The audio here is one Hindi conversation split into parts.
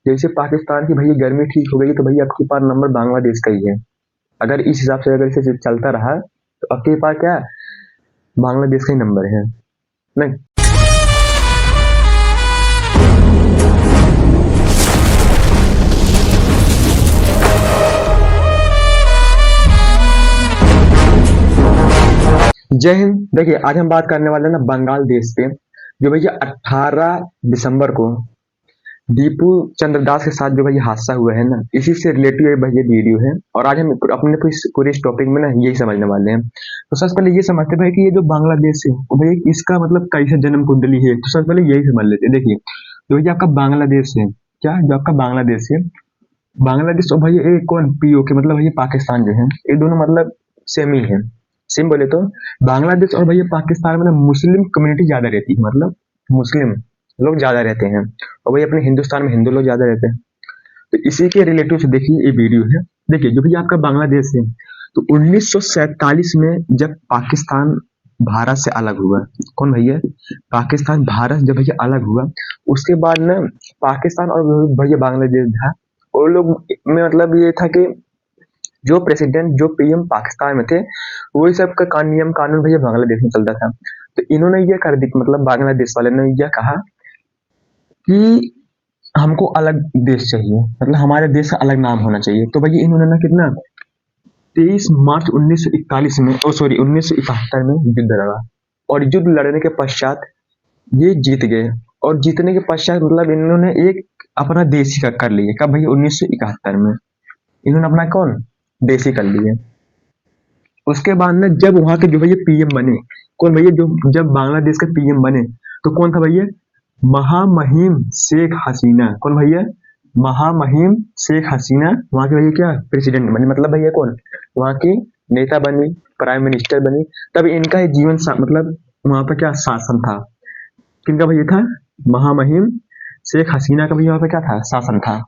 जैसे पाकिस्तान की भैया गर्मी ठीक हो गई तो भैया आपके पास नंबर बांग्लादेश का ही है। अगर इस हिसाब से अगर इसे चलता रहा तो आपके पास क्या है? बांग्लादेश का ही नंबर है नहीं। जय हिंद। देखिए आज हम बात करने वाले हैं ना बंगाल देश पे, जो भैया 18 दिसंबर को दीपू चंद्र दास के साथ जो भैया हादसा हुआ है ना, इसी से रिलेटेड भैया वीडियो है। और आज हम अपने पूरे इस टॉपिक में ना यही समझने वाले हैं। तो सबसे पहले ये समझते हैं भाई कि ये जो बांग्लादेश है वो भैया इसका मतलब कैसे जन्म कुंडली है। तो सबसे पहले यही समझ लेते हैं। देखिए जो भैया आपका बांग्लादेश है, क्या जो आपका बांग्लादेश है, बांग्लादेश और भैया एक कौन पीओके मतलब भैया पाकिस्तान जो है, ये दोनों मतलब सेम ही है। सेम बोले तो बांग्लादेश और भैया पाकिस्तान में ना मुस्लिम कम्युनिटी ज्यादा रहती है, मतलब मुस्लिम लोग ज्यादा रहते हैं, और भैया अपने हिंदुस्तान में हिंदू लोग ज्यादा रहते हैं। तो इसी के रिलेटिव से देखिए ये वीडियो है। देखिए जो भैया आपका बांग्लादेश है, तो 1947 में जब पाकिस्तान भारत से अलग हुआ, कौन भैया? पाकिस्तान भारत जब भैया अलग हुआ, उसके बाद ना पाकिस्तान और भैया बांग्लादेश था, और लोग में मतलब ये था कि जो प्रेसिडेंट जो पीएम पाकिस्तान में थे, वही सब का नियम कानून भैया बांग्लादेश में चलता था। तो इन्होंने ये कर दी, मतलब बांग्लादेश वाले ने यह कहा कि हमको अलग देश चाहिए, मतलब हमारे देश का अलग नाम होना चाहिए। तो भैया इन्होंने ना कितना 23 मार्च 1941 में, ओ सॉरी 1971 में युद्ध लड़ा, और युद्ध लड़ने के पश्चात ये जीत गए। और जीतने के पश्चात मतलब इन्होंने एक अपना देश ही कर लिए। कब भैया? 1971 में इन्होंने अपना कौन देश ही कर लिए। उसके बाद में जब वहां के जो भैया पीएम बने, कौन भैया? जो जब बांग्लादेश के पीएम बने तो कौन था भैया? महामहिम शेख हसीना। कौन भैया? महामहिम शेख हसीना वहां के भैया क्या प्रेसिडेंट बनी, मतलब भैया कौन वहां की नेता बनी, प्राइम मिनिस्टर बनी। तब इनका ही जीवन मतलब वहां पर क्या शासन था, किनका भैया था? महामहिम शेख हसीना का भैया वहां पर क्या था? शासन था।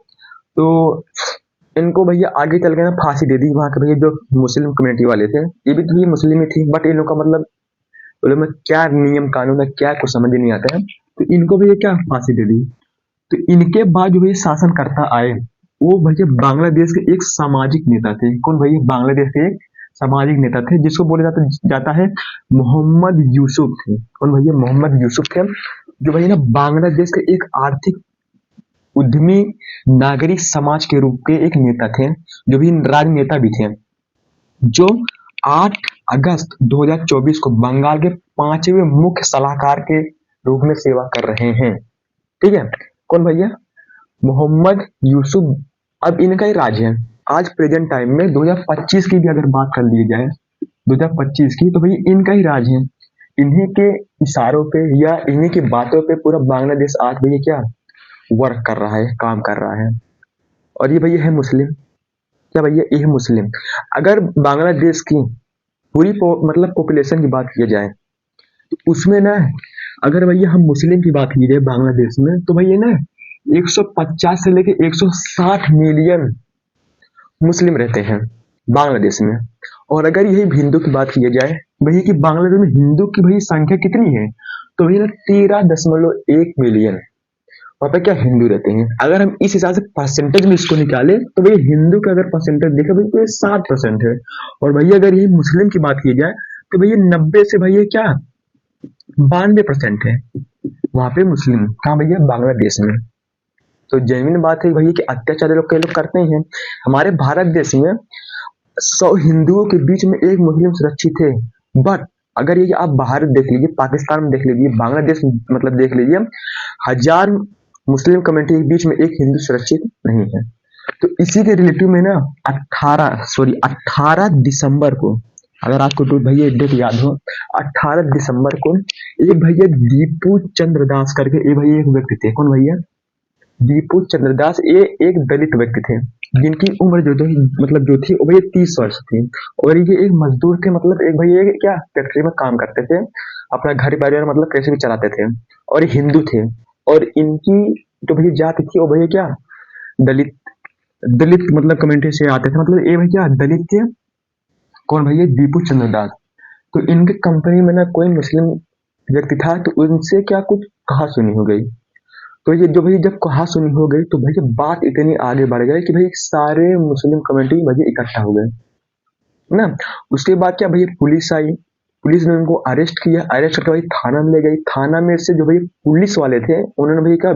तो इनको भैया आगे चल के ना फांसी दे दी वहां के भैया जो मुस्लिम कम्युनिटी वाले थे। ये भी तो ये मुस्लिम ही थी, बट इन लोग का मतलब बोले में क्या नियम कानून है क्या कुछ समझ नहीं आता है, तो इनको भैया क्या फांसी दे दी। तो इनके बाद जो भैया शासन करता आए वो भैया बांग्लादेश के एक सामाजिक नेता थे। कौन भैया? बांग्लादेश के एक सामाजिक नेता थे जिसको बोला जाता है मोहम्मद यूसुफ थे। कौन भैया? मोहम्मद यूसुफ थे, जो भैया ना बांग्लादेश के एक आर्थिक उद्यमी नागरिक समाज के रूप के एक नेता थे, जो भी राजनेता भी थे, जो 8 अगस्त 2024 को बंगाल के 5वें मुख्य सलाहकार के रूप में सेवा कर रहे हैं। ठीक है, कौन भैया? मोहम्मद यूसुफ। अब इनका ही राज है आज प्रेजेंट टाइम में 2025 की भी अगर बात कर ली जाए 2025 की, तो भैया इनका ही राज है। इन्हीं के इशारों पे या इन्हीं की बातों पे पूरा बांग्लादेश आज भैया क्या वर्क कर रहा है, काम कर रहा है। और ये भैया है मुस्लिम। क्या भैया? ये है मुस्लिम। अगर बांग्लादेश की पूरी मतलब पॉपुलेशन की बात की जाए तो उसमें ना अगर भैया हम मुस्लिम की बात की जाए बांग्लादेश में, तो भैया ना 150 से लेके 160 मिलियन मुस्लिम रहते हैं बांग्लादेश में। और अगर यही हिंदू की बात की जाए भैया कि बांग्लादेश में हिंदू की भैया संख्या कितनी है, तो भैया 13.1 मिलियन वहां पे क्या हिंदू रहते हैं। अगर हम इस हिसाब से परसेंटेज में इसको निकाले तो भैया हिंदू का अगर परसेंटेज देखे भैया तो 60% है। और भैया अगर यही मुस्लिम की बात की जाए तो भैया 90 से भैया क्या 92% है वहां पे मुस्लिम। कहाँ भैया? बांग्लादेश में। तो जेन्युइन बात है भैया कि अत्याचार लोग कई लोग करते ही हैं। हमारे भारत देश में 100 हिंदुओं के बीच में एक मुस्लिम सुरक्षित है, बट अगर ये आप बाहर देख लीजिए, पाकिस्तान में देख लीजिए, बांग्लादेश मतलब देख लीजिए, 1000 मुस्लिम कम्युनिटी के बीच में एक हिंदू सुरक्षित नहीं है। तो इसी के रिलेटिव में ना 18 दिसंबर को, अगर आपको तो भैया डेट याद हो, 18 दिसंबर को एक भैया दीपू चंद्र दास करके एक भैया एक व्यक्ति थे। कौन भैया? दीपू चंद्र दास। ये एक दलित व्यक्ति थे जिनकी उम्र जो मतलब जो थी वो भैया 30 वर्ष थी, और ये एक मजदूर थे, मतलब एक भैया क्या फैक्ट्री में काम करते थे, अपना घर परिवार मतलब कैसे भी चलाते थे, और हिंदू थे। और इनकी जो भैया जाति थी वो भैया क्या दलित दलित मतलब कम्युनिटी से आते थे, मतलब ये भैया दलित थे। कौन भैया? दीपू चंद्र दास। तो इनके कंपनी में ना कोई मुस्लिम व्यक्ति था, तो उनसे क्या कुछ कहा सुनी हो गई। तो ये जो भाई जब कहा सुनी हो गई तो भैया बात इतनी आगे बढ़ गई कि भाई सारे मुस्लिम कम्युनिटी भैया इकट्ठा हो गए ना। उसके बाद क्या भैया पुलिस आई, पुलिस ने उनको अरेस्ट किया, अरेस्ट करके भाई थाना में ले गई। थाना में से जो भाई पुलिस वाले थे उन्होंने भाई क्या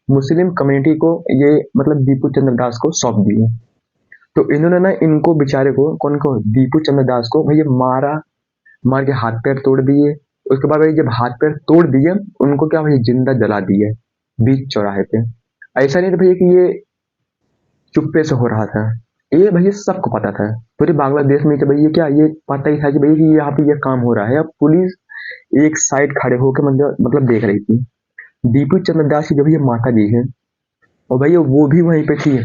मुस्लिम कम्युनिटी को ये मतलब दीपू चंद्र दास को सौंप दिए। तो इन्होंने ना इनको बेचारे को कौन को दीपू चंद्र दास को भैया मारा, मार के हाथ पैर तोड़ दिए। उसके बाद भाई जब हाथ पैर तोड़ दिए उनको क्या भाई जिंदा जला दिए बीच चौराहे पे। ऐसा नहीं था भैया कि ये चुप्पे से हो रहा था, ये भैया सबको पता था पूरे बांग्लादेश में कि भैया क्या ये पता ही था कि भैया कि यहाँ पे ये काम हो रहा है। अब पुलिस एक साइड खड़े होकर मतलब देख रही थी। दीपू चंद्र दास की जो भैया माता जी है और भैया वो भी वहीं पे थी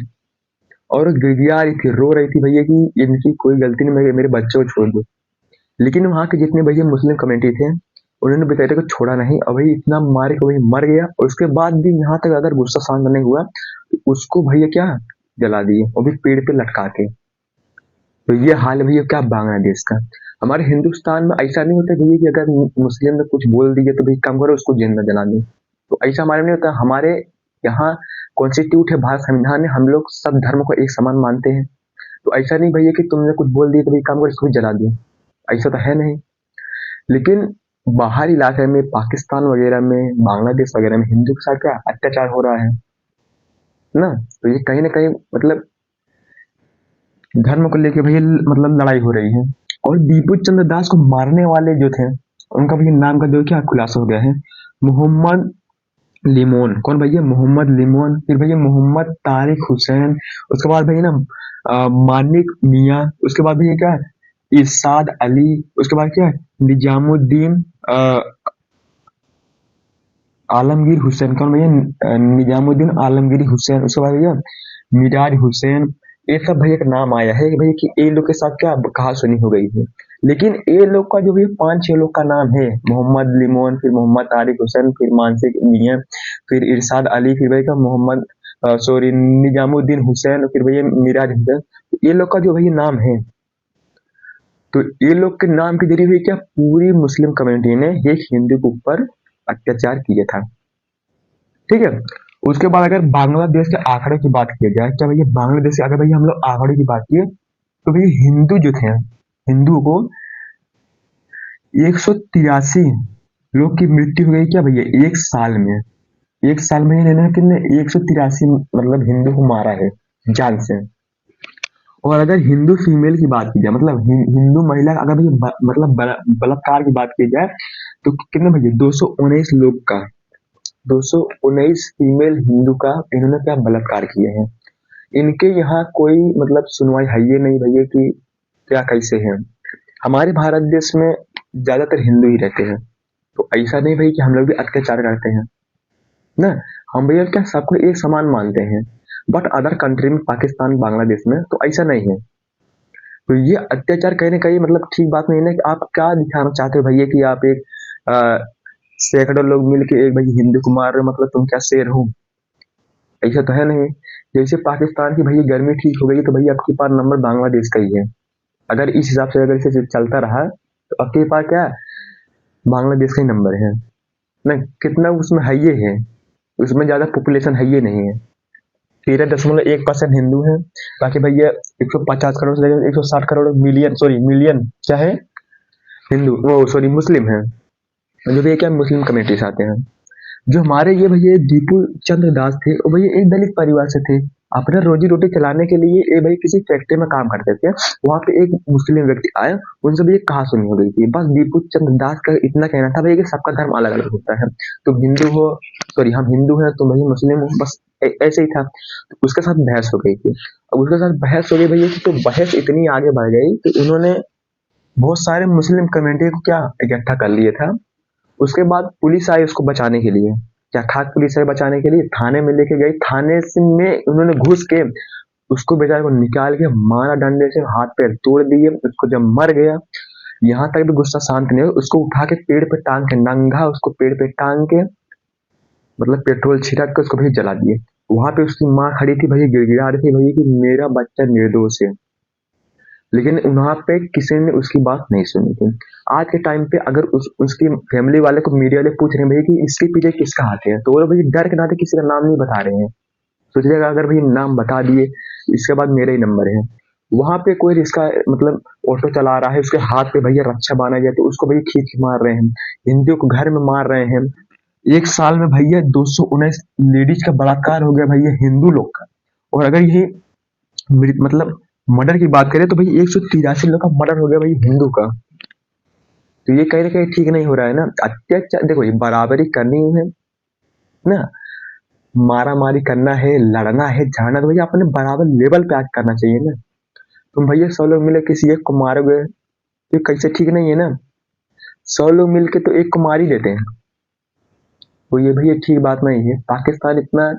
और गिड़गिड़ा रही थी, रो रही थी भैया कि इनकी कोई गलती नहीं, मेरे बच्चों को छोड़ दो। लेकिन वहाँ के जितने भैया मुस्लिम कम्युनिटी थे उन्होंने बेचारे को छोड़ा नहीं और भाई इतना मार के वही मर गया। और उसके बाद भी यहाँ तक अगर गुस्सा शांत नहीं हुआ तो उसको भैया क्या जला दिए, वो भी पेड़ पे लटका के। तो ये हाल है भैया क्या बांग्लादेश का। हमारे हिंदुस्तान में ऐसा नहीं होता भैया कि अगर मुस्लिम ने कुछ बोल दिया तो भाई काम करो उसको जिंदा जला दो। तो ऐसा हमारे में नहीं होता। हमारे यहाँ कॉन्स्टिट्यूट है, भारत संविधान है, हम लोग सब धर्म को एक समान मानते हैं। तो ऐसा नहीं भैया कि तुमने कुछ बोल दिया तो भाई काम करो इसको भी जला दो, ऐसा तो है नहीं। लेकिन बाहर इलाके में पाकिस्तान वगैरह में बांग्लादेश वगैरह में हिंदू के साथ क्या अत्याचार हो रहा है ना। तो ये कहीं ना कहीं मतलब धर्म को लेके भैया मतलब लड़ाई हो रही है। और दीपू चंद्र दास को मारने वाले जो थे उनका भैया नाम का जो क्या खुलासा हो गया है, मोहम्मद लिमोन। कौन भैया? मोहम्मद लिमोन। फिर भैया मोहम्मद तारिक हुसैन। उसके बाद भैया ना मानिक मियाँ। उसके बाद भैया क्या इरशाद अली। उसके बाद क्या निजामुद्दीन आलमगीर हुसैन। कौन भैया? निजामुद्दीन आलमगीर हुसैन। उसके बाद भैया मिराज हुसैन। ये सब भैया का नाम आया है भैया कि ये लोग के साथ क्या कहा सुनी हो गई है। लेकिन ये लोग का जो भी 5-6 लोग का नाम है, मोहम्मद लिमोन, फिर मोहम्मद तारिक हुसैन, फिर मानसिक मियाँ, फिर इरशाद अली, फिर भैया का मोहम्मद सॉरी निजामुद्दीन हुसैन, फिर भैया मिराज हुसैन। ये लोग का जो भैया नाम है, तो ये लोग के नाम के जरिए हुई क्या पूरी मुस्लिम कम्युनिटी ने एक हिंदू के ऊपर अत्याचार किया था। ठीक है। उसके बाद अगर बांग्लादेश के आंकड़े की बात की जाए, क्या भैया बांग्लादेश के अगर भैया हम लोग आंकड़े की बात किए तो भैया हिंदू जो थे, हिंदू को 183 लोग की मृत्यु हो गई क्या भैया एक साल में। एक साल में कितने 183 मतलब हिंदू को मारा है जान से। और अगर हिंदू फीमेल की बात की जाए मतलब हिंदू महिला अगर भैया मतलब बलात्कार की बात की जाए तो कितने भैया 219 लोग का 219 फीमेल हिंदू का इन्होंने क्या बलात्कार किए हैं। इनके यहाँ कोई मतलब सुनवाई है ये नहीं भैया कि क्या कैसे है। हमारे भारत देश में ज्यादातर हिंदू ही रहते हैं, तो ऐसा नहीं भाई कि हम लोग भी अत्याचार करते हैं ना। हम भैया क्या सबको एक समान मानते हैं। बट अदर कंट्री में पाकिस्तान बांग्लादेश में तो ऐसा नहीं है। तो ये अत्याचार कहीं ना कहीं मतलब ठीक बात नहीं है कि आप क्या दिखाना चाहते हो भैया कि आप एक सैकड़ों लोग मिलके एक भाई हिंदू को मार रहे हो, मतलब तुम क्या शेर हो। ऐसा तो है नहीं। जैसे पाकिस्तान की भैया गर्मी ठीक हो गई तो भैया आपके पास नंबर बांग्लादेश का ही है। अगर इस हिसाब से अगर इसे चलता रहा तो आपके पास क्या बांग्लादेश का ही नंबर है ना। कितना उसमें है ये है, उसमें ज्यादा पॉपुलेशन है ये नहीं है। 13.1% हिंदू है, बाकी भैया 150 करोड़ से लेकर 160 करोड़ मिलियन मिलियन क्या है हिंदू, वो मुस्लिम है। जो भैया क्या मुस्लिम कम्युनिटी से आते हैं। जो हमारे ये भैया दीपू चंद्र दास थे वो भैया एक दलित परिवार से थे। अपना रोजी रोटी चलाने के लिए ये भाई किसी फैक्ट्री में काम करते थे। वहां पे एक मुस्लिम व्यक्ति आए, उनसे भी एक कहा सुनी हो गई थी। बस दीपू चंद्र दास का इतना कहना था भैया कि सबका धर्म अलग अलग होता है, तुम हिंदू हो हम हिंदू हैं, तुम भैया मुस्लिम हो, बस ऐसे ही था। तो उसके साथ बहस हो गई थी। अब उसके साथ बहस हो गई भैया की, तो बहस इतनी आगे बढ़ गई कि उन्होंने बहुत सारे मुस्लिम कम्युनिटी को क्या इकट्ठा कर लिया था। उसके बाद पुलिस आई उसको बचाने के लिए, क्या खाक पुलिस आई बचाने के लिए, थाने में लेके गई। थाने से में उन्होंने घुस के उसको बेचारे को निकाल के मारा, डंडे से हाथ पैर तोड़ दिए। उसको जब मर गया यहाँ तक भी गुस्सा शांत नहीं हुआ, उसको उठा के पेड़ पे टांग के नंगा उसको पेड़ पे टांग के मतलब पेट्रोल छिड़क के उसको भैया जला दिए। वहां पे उसकी माँ खड़ी थी भैया गिड़गिड़ा रही थी भैया कि मेरा बच्चा निर्दोष है। लेकिन वहां पे किसी ने उसकी बात नहीं सुनी थी। आज के टाइम पे अगर उसकी फैमिली वाले को मीडिया वाले पूछ रहे हैं भैया कि इसके पीछे किसका हाथ है, तो वो लोग भैया डर के नाते किसी का नाम नहीं बता रहे हैं। सोचिएगा अगर भाई नाम बता दिए, इसके बाद मेरा ही नंबर है। वहां पे कोई रिक्शा मतलब ऑटो चला रहा है, उसके हाथ पे भैया रक्षा बांधा गया तो उसको भैया खींच के मार रहे हैं, हिंदुओं को घर में मार रहे हैं। एक साल में भैया 219 लेडीज का बलात्कार हो गया भैया हिंदू लोग का। और अगर यही मतलब मर्डर की बात करें तो भाई 183 लोग का मर्डर हो गया भाई हिंदू का। तो ये कहीं ना कहीं ठीक नहीं हो रहा है ना। अत्याचार देखो, ये बराबरी करनी है ना, मारा मारी करना है, लड़ना है, झगड़ना, तो भैया अपने बराबर लेवल पे आज करना चाहिए ना। तुम भैया 100 लोग मिले किसी एक को मारोगे तो कैसे, ठीक नहीं है ना। 100 लोग मिलके तो एक को मार ही देते हैं, तो ये भैया ठीक बात नहीं है। पाकिस्तान इतना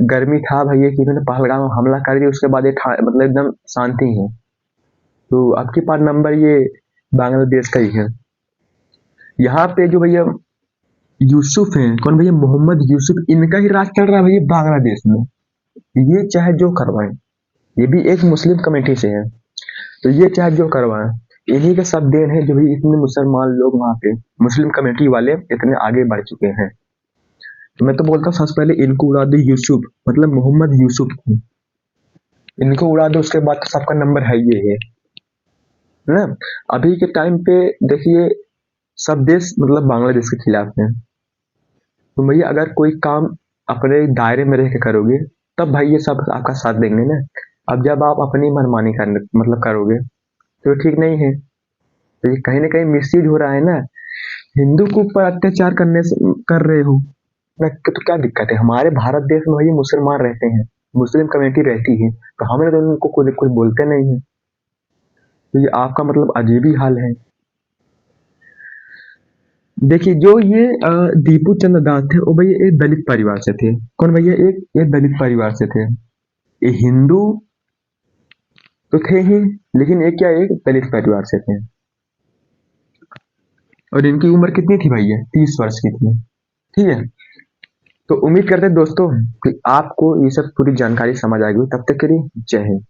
गर्मी था भैया कि इन्होंने पहलगाम में हमला कर दिया, उसके बाद ये मतलब एकदम शांति है। तो अब की पार्ट नंबर ये बांग्लादेश का ही है। यहाँ पे जो भैया यूसुफ है, कौन भैया, मोहम्मद यूसुफ, इनका ही राज चल रहा है भैया बांग्लादेश में। ये चाहे जो करवाएं, ये भी एक मुस्लिम कमेटी से है, तो ये चाहे जो करवाएं, इन्हीं का सब देन है जो भी इतने मुसलमान लोग वहां पे मुस्लिम कमेटी वाले इतने आगे बढ़ चुके हैं। तो मैं तो बोलता हूँ सबसे पहले इनको उड़ा दो, यूसुफ मतलब मोहम्मद यूसुफ को, इनको उड़ा दो, उसके बाद तो सबका नंबर है ये है ना। अभी के टाइम पे देखिए सब देश मतलब बांग्लादेश के खिलाफ है। तो भैया अगर कोई काम अपने दायरे में रह के करोगे तब भाई ये सब आपका साथ देंगे ना। अब जब आप अपनी मनमानी करने मतलब करोगे तो ठीक नहीं है। तो ये कहीं ना कहीं मिसयूज हो रहा है ना, हिंदू के ऊपर अत्याचार करने से कर रहे हो ना, तो क्या दिक्कत है। हमारे भारत देश में भाई मुसलमान रहते हैं, मुस्लिम कमेटी रहती है, तो हमें तो उनको कोई बोलते नहीं है। तो ये आपका मतलब अजीब ही हाल है। देखिए जो दीपू चंद्र दास थे वो भैया एक दलित परिवार से थे। कौन भैया, एक दलित परिवार से थे। ये हिंदू तो थे ही, लेकिन एक क्या एक दलित परिवार से थे। और इनकी उम्र कितनी थी भैया, 30 वर्ष की थी। ठीक है, तो उम्मीद करते हैं दोस्तों कि आपको ये सब पूरी जानकारी समझ आ गई। तब तक के लिए जय हिंद।